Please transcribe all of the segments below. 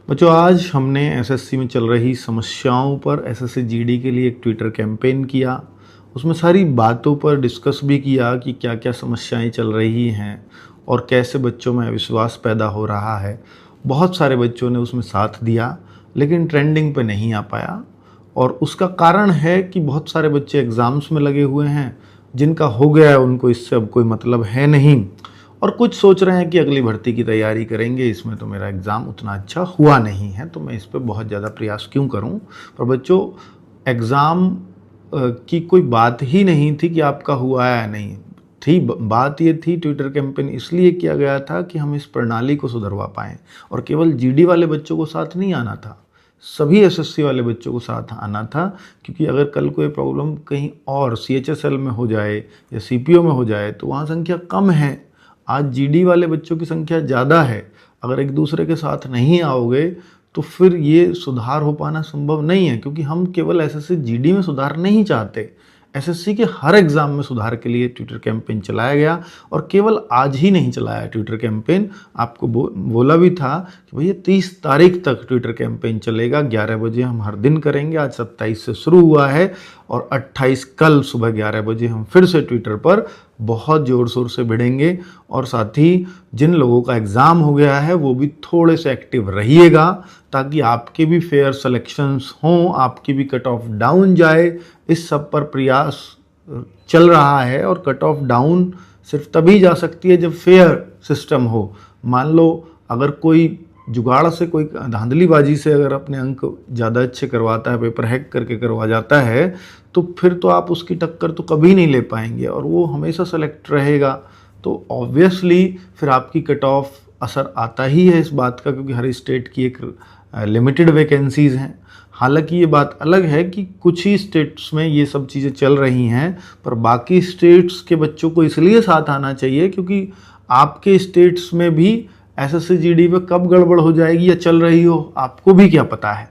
बच्चों, आज हमने एसएससी में चल रही समस्याओं पर एसएससी जीडी के लिए एक ट्विटर कैंपेन किया। उसमें सारी बातों पर डिस्कस भी किया कि क्या क्या समस्याएं चल रही हैं और कैसे बच्चों में अविश्वास पैदा हो रहा है। बहुत सारे बच्चों ने उसमें साथ दिया, लेकिन ट्रेंडिंग पे नहीं आ पाया। और उसका कारण है कि बहुत सारे बच्चे एग्ज़ाम्स में लगे हुए हैं, जिनका हो गया है उनको इससे अब कोई मतलब है नहीं, और कुछ सोच रहे हैं कि अगली भर्ती की तैयारी करेंगे, इसमें तो मेरा एग्ज़ाम उतना अच्छा हुआ नहीं है, तो मैं इस पे बहुत ज़्यादा प्रयास क्यों करूं। पर बच्चों, एग्ज़ाम की कोई बात ही नहीं थी कि आपका हुआ है या नहीं थी। बात ये थी, ट्विटर कैंपेन इसलिए किया गया था कि हम इस प्रणाली को सुधरवा पाएँ। और केवल जीडी वाले बच्चों को साथ नहीं आना था, सभी एसएससी वाले बच्चों को साथ आना था। क्योंकि अगर कल कोई प्रॉब्लम कहीं और सीएचएसएल में हो जाए या सीपीओ में हो जाए तो वहाँ संख्या कम है। आज जीडी वाले बच्चों की संख्या ज़्यादा है। अगर एक दूसरे के साथ नहीं आओगे तो फिर ये सुधार हो पाना संभव नहीं है, क्योंकि हम केवल एसएससी जीडी में सुधार नहीं चाहते। एसएससी के हर एग्ज़ाम में सुधार के लिए ट्विटर कैंपेन चलाया गया, और केवल आज ही नहीं चलाया ट्विटर कैंपेन। आपको बोला भी था कि भैया 30 तारीख तक ट्विटर कैंपेन चलेगा, 11 बजे हम हर दिन करेंगे। आज 27 से शुरू हुआ है और 28 कल सुबह 11 बजे हम फिर से ट्विटर पर बहुत ज़ोर शोर से भिड़ेंगे। और साथ ही जिन लोगों का एग्ज़ाम हो गया है वो भी थोड़े से एक्टिव रहिएगा, ताकि आपके भी फेयर सिलेक्शंस हों, आपकी भी कट ऑफ डाउन जाए। इस सब पर प्रयास चल रहा है, और कट ऑफ डाउन सिर्फ तभी जा सकती है जब फेयर सिस्टम हो। मान लो अगर कोई जुगाड़ से, कोई धांधलीबाजी से अगर अपने अंक ज़्यादा अच्छे करवाता है, पेपर हैक करके करवा जाता है, तो फिर तो आप उसकी टक्कर तो कभी नहीं ले पाएंगे और वो हमेशा सेलेक्ट रहेगा। तो ऑब्वियसली फिर आपकी कट ऑफ असर आता ही है इस बात का, क्योंकि हर स्टेट की एक लिमिटेड वैकेंसीज़ हैं। हालांकि ये बात अलग है कि कुछ ही स्टेट्स में ये सब चीज़ें चल रही हैं, पर बाकी स्टेट्स के बच्चों को इसलिए साथ आना चाहिए क्योंकि आपके स्टेट्स में भी एसएससी जीडी पे कब गड़बड़ हो जाएगी या चल रही हो, आपको भी क्या पता है।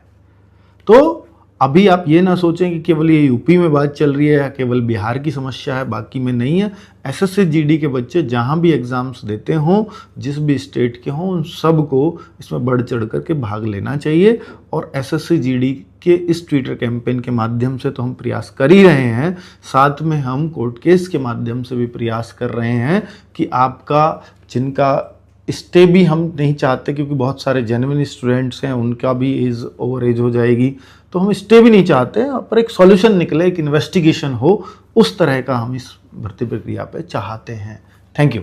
तो अभी आप ये ना सोचें कि केवल ये यूपी में बात चल रही है या केवल बिहार की समस्या है, बाकी में नहीं है। एसएससी जीडी के बच्चे जहाँ भी एग्ज़ाम्स देते हों, जिस भी स्टेट के हों, उन सब को इसमें बढ़ चढ़ करके भाग लेना चाहिए। और एसएससी जीडी के इस ट्विटर कैंपेन के माध्यम से तो हम प्रयास कर ही रहे हैं, साथ में हम कोर्ट केस के माध्यम से भी प्रयास कर रहे हैं कि आपका, जिनका स्टे भी हम नहीं चाहते क्योंकि बहुत सारे जेन्युइन स्टूडेंट्स हैं, उनका भी एज ओवर एज हो जाएगी, तो हम स्टे भी नहीं चाहते, पर एक सॉल्यूशन निकले, एक इन्वेस्टिगेशन हो, उस तरह का हम इस भर्ती प्रक्रिया पे चाहते हैं। Thank you.